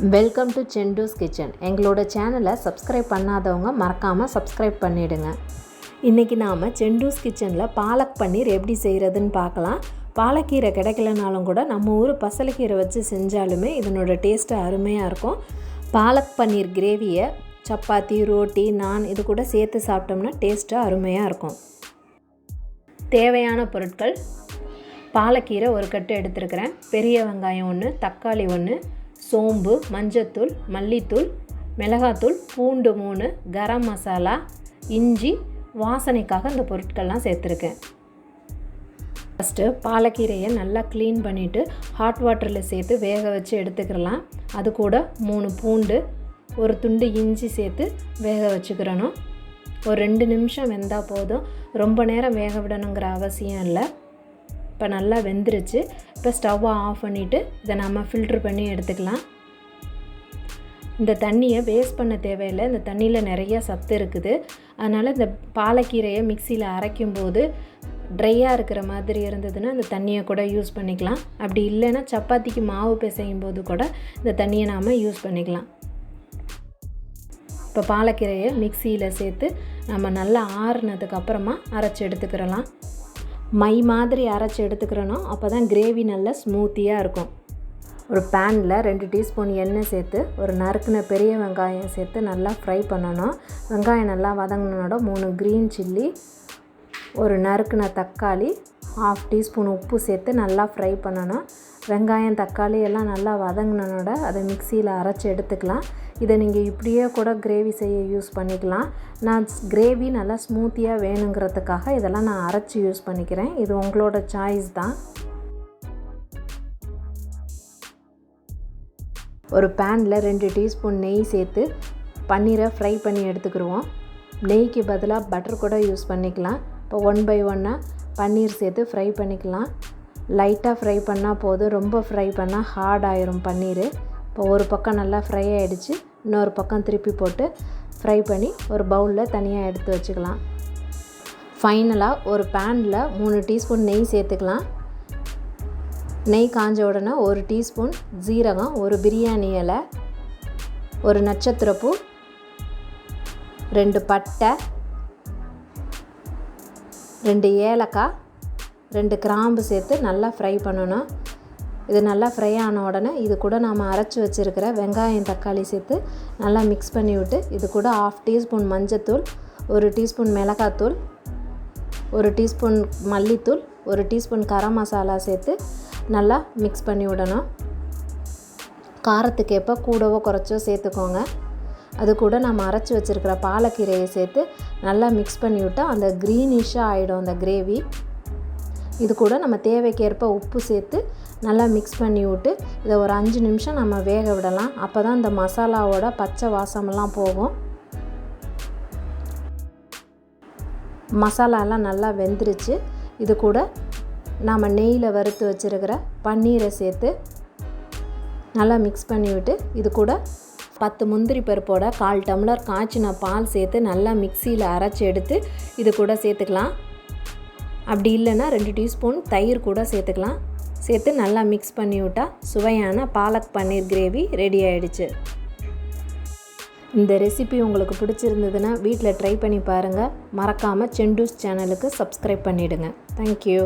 Welcome to செண்டூஸ் kitchen. எங்களோட சேனலை subscribe பண்ணாதவங்க மறக்காமல் சப்ஸ்கிரைப் பண்ணிவிடுங்க. இன்றைக்கி நாம் செண்டூஸ் கிச்சனில் பாலக் பன்னீர் எப்படி செய்கிறதுன்னு பார்க்கலாம். பாலக்கீரை கிடைக்கலனாலும் கூட நம்ம ஊர் பசலைக்கீரை வச்சு செஞ்சாலுமே இதனோட டேஸ்ட்டு அருமையாக இருக்கும். பாலக் பன்னீர் கிரேவியை சப்பாத்தி, ரோட்டி, நான் இது கூட சேர்த்து சாப்பிட்டோம்னா டேஸ்ட்டு அருமையாக இருக்கும். தேவையான பொருட்கள்: பாலக்கீரை ஒரு கட்டு எடுத்துருக்கிறேன், பெரிய வெங்காயம் 1, தக்காளி 1, சோம்பு, மஞ்சத்தூள், மல்லித்தூள், மிளகாத்தூள், பூண்டு 3, கரம் மசாலா, இஞ்சி, வாசனைக்காக இந்த பொருட்கள்லாம் சேர்த்துருக்கேன். ஃபஸ்ட்டு பாலக்கீரையை நல்லா க்ளீன் பண்ணிவிட்டு ஹாட் வாட்டரில் சேர்த்து வேக வச்சு எடுத்துக்கிறலாம். அது கூட 3 பூண்டு, ஒரு துண்டு இஞ்சி சேர்த்து வேக வச்சுக்கிறணும். ஒரு 2 நிமிஷம் வெந்தால் போதும், ரொம்ப நேரம் வேக விடணுங்கிற அவசியம் இல்லை. இப்போ நல்லா வெந்துருச்சு. இப்போ ஸ்டவ்வை ஆஃப் பண்ணிவிட்டு இதை நம்ம ஃபில்ட்ரு பண்ணி எடுத்துக்கலாம். இந்த தண்ணியை வேஸ்ட் பண்ண தேவையில்லை, இந்த தண்ணியில் நிறைய சத்து இருக்குது. அதனால் இந்த பாலக்கீரையை மிக்சியில் அரைக்கும்போது ட்ரையாக இருக்கிற மாதிரி இருந்ததுன்னா இந்த தண்ணியை கூட யூஸ் பண்ணிக்கலாம். அப்படி இல்லைன்னா சப்பாத்திக்கு மாவு பிசையும் போது கூட இந்த தண்ணியை நாம் யூஸ் பண்ணிக்கலாம். இப்போ பாலக்கீரையை மிக்சியில் சேர்த்து நம்ம நல்லா ஆறுனதுக்கு அப்புறமா அரைச்சி எடுத்துக்கிறலாம். மை மாதிரி அரைச்சி எடுத்துக்கிறணும், அப்போ தான் கிரேவி நல்லா ஸ்மூத்தியாக இருக்கும். ஒரு பேனில் 2 டீஸ்பூன் எண்ணெய் சேர்த்து ஒரு நறுக்கின பெரிய வெங்காயம் சேர்த்து நல்லா ஃப்ரை பண்ணணும். வெங்காயம் நல்லா வதங்கினோட 3 க்ரீன் சில்லி, ஒரு நறுக்கின தக்காளி, 1/2 டீஸ்பூன் உப்பு சேர்த்து நல்லா ஃப்ரை பண்ணணும். வெங்காயம், தக்காளி எல்லாம் நல்லா வதங்கினோட அதை மிக்சியில் அரைச்சி எடுத்துக்கலாம். இதை நீங்கள் இப்படியே கூட கிரேவி செய்ய யூஸ் பண்ணிக்கலாம். நான் கிரேவி நல்லா ஸ்மூத்தியாக வேணுங்கிறதுக்காக இதெல்லாம் நான் அரைச்சி யூஸ் பண்ணிக்கிறேன். இது உங்களோட சாய்ஸ் தான். ஒரு பேனில் 2 டீஸ்பூன் நெய் சேர்த்து பன்னீரை ஃப்ரை பண்ணி எடுத்துக்கிடுவோம். நெய்க்கு பதிலாக பட்டர் கூட யூஸ் பண்ணிக்கலாம். இப்போ 1 by 1 பன்னீர் சேர்த்து ஃப்ரை பண்ணிக்கலாம். லைட்டாக ஃப்ரை பண்ணால் போதும், ரொம்ப ஃப்ரை பண்ணால் ஹார்ட் ஆயிரும் பன்னீர். இப்போ ஒரு பக்கம் நல்லா ஃப்ரை ஆகிடுச்சு, இன்னொரு பக்கம் திருப்பி போட்டு ஃப்ரை பண்ணி ஒரு பவுலில் தனியாக எடுத்து வச்சுக்கலாம். ஃபைனலாக ஒரு பேனில் 3 டீஸ்பூன் நெய் சேர்த்துக்கலாம். நெய் காஞ்ச உடனே 1 டீஸ்பூன் ஜீரகம், ஒரு பிரியாணி இலை, ஒரு நட்சத்திரப்பூ, 2 பட்டை, 2 ஏலக்காய், 2 கிராம்பு சேர்த்து நல்லா ஃப்ரை பண்ணணும். இது நல்லா ஃப்ரை ஆன உடனே இது கூட நாம் அரைச்சி வச்சுருக்கிற வெங்காயம், தக்காளி சேர்த்து நல்லா மிக்ஸ் பண்ணி விட்டு இது கூட 1/2 டீஸ்பூன் மஞ்சத்தூள், 1 டீஸ்பூன் மிளகாத்தூள், 1 டீஸ்பூன் மல்லித்தூள், 1 டீஸ்பூன் கரம் மசாலா சேர்த்து நல்லா மிக்ஸ் பண்ணி விடணும். காரத்துக்கு ஏற்ப கூடவோ குறைச்சோ சேர்த்துக்கோங்க. அது கூட நம்ம அரைச்சி வச்சுருக்கிற பாலக்கீரையை சேர்த்து நல்லா மிக்ஸ் பண்ணி விட்டால் அந்த க்ரீனிஷாக ஆகிடும் அந்த கிரேவி. இது கூட நம்ம தேவைக்கேற்ப உப்பு சேர்த்து நல்லா மிக்ஸ் பண்ணி விட்டு இதை ஒரு 5 நிமிஷம் நம்ம வேக விடலாம். அப்போ தான் இந்த மசாலாவோட பச்சை வாசமெல்லாம் போகும். மசாலாலாம் நல்லா வெந்துருச்சு. இது கூட நாம் நெய்யில் வறுத்து வச்சுருக்கிற பன்னீரை சேர்த்து நல்லா மிக்ஸ் பண்ணி விட்டு இது கூட 10 முந்திரி பருப்போட 1/4 டம்ளர் காய்ச்சின பால் சேர்த்து நல்லா மிக்சியில் அரைச்சி எடுத்து இது கூட சேர்த்துக்கலாம். அப்படி இல்லைன்னா 2 டீஸ்பூன் தயிர் கூட சேர்த்துக்கலாம். சேர்த்து நல்லா மிக்ஸ் பண்ணி விட்டால் சுவையான பாலக் பன்னீர் கிரேவி ரெடி ஆகிடுச்சு. இந்த ரெசிபி உங்களுக்கு பிடிச்சிருந்ததுன்னா வீட்டில் ட்ரை பண்ணி பாருங்கள். மறக்காமல் செண்டூஸ் சேனலுக்கு சப்ஸ்கிரைப் பண்ணிவிடுங்க. தேங்க்யூ.